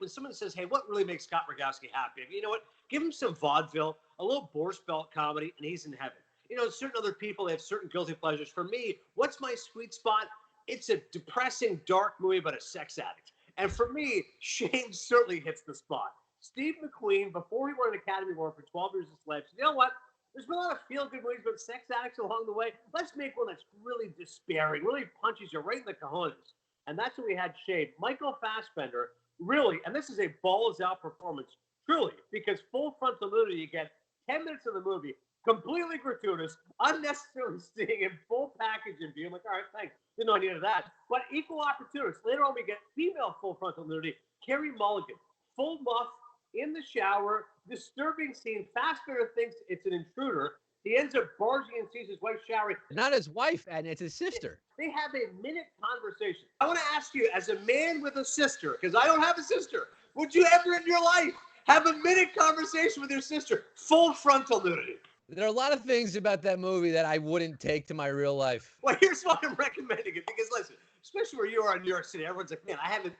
when someone says, hey, what really makes Scott Rogowski happy? You know what? Give him some vaudeville, a little Borscht Belt comedy, and he's in heaven. You know, certain other people have certain guilty pleasures. For me, what's my sweet spot? It's a depressing, dark movie about a sex addict. And for me, Shane certainly hits the spot. Steve McQueen, before he won an Academy Award for 12 Years a Slave, said, you know what? There's been a lot of feel-good movies about sex addicts along the way. Let's make one that's really despairing, really punches you right in the cojones. And that's what we had Shane. Michael Fassbender, really, and this is a balls-out performance, truly, because full frontal nudity, you get 10 minutes of the movie, completely gratuitous, unnecessarily seeing him full package and being like, all right, thanks. Didn't know I needed that. But equal opportunists. Later on, we get female full frontal nudity. Carey Mulligan, full muff, in the shower, disturbing scene. Fassbender thinks it's an intruder. He ends up barging and sees his wife showering. Not his wife, and it's his sister. They have a minute conversation. I want to ask you, as a man with a sister, because I don't have a sister, would you ever in your life have a minute conversation with your sister? Full frontal nudity. There are a lot of things about that movie that I wouldn't take to my real life. Well, here's why I'm recommending it. Because listen, especially where you are in New York City, everyone's like, man, I haven't,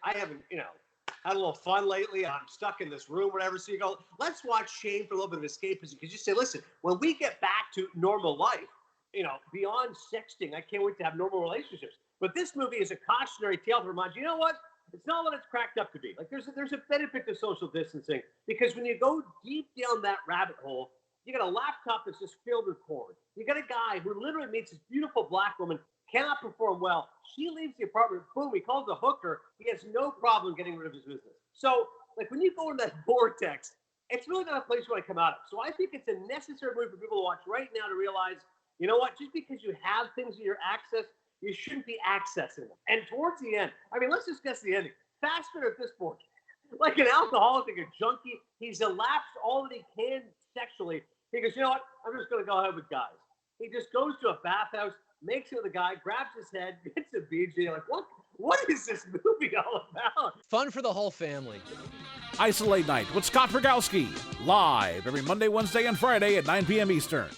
had a little fun lately. I'm stuck in this room, whatever. So you go, let's watch Shane for a little bit of escapism. Because you say, listen, when we get back to normal life, beyond sexting, I can't wait to have normal relationships. But this movie is a cautionary tale to remind you, you know what? It's not what it's cracked up to be. Like there's a benefit to social distancing, because when you go deep down that rabbit hole, you got a laptop that's just filled with porn. You got a guy who literally meets this beautiful black woman, cannot perform well. She leaves the apartment. Boom, he calls a hooker. He has no problem getting rid of his business. So, like, when you go into that vortex, it's really not a place you want to come out of. So I think it's a necessary movie for people to watch right now to realize, you know what, just because you have things in your access, you shouldn't be accessing them. And towards the end, I mean, let's just guess the ending. Fassbender at this point, like an alcoholic, like a junkie, he's elapsed all that he can sexually. He goes, you know what, I'm just going to go ahead with guys. He just goes to a bathhouse, makes it with a guy, grabs his head, gets a BJ. Like, what is this movie all about? Fun for the whole family. Isolate Night with Scott Rogowski, live every Monday, Wednesday, and Friday at 9 p.m. Eastern.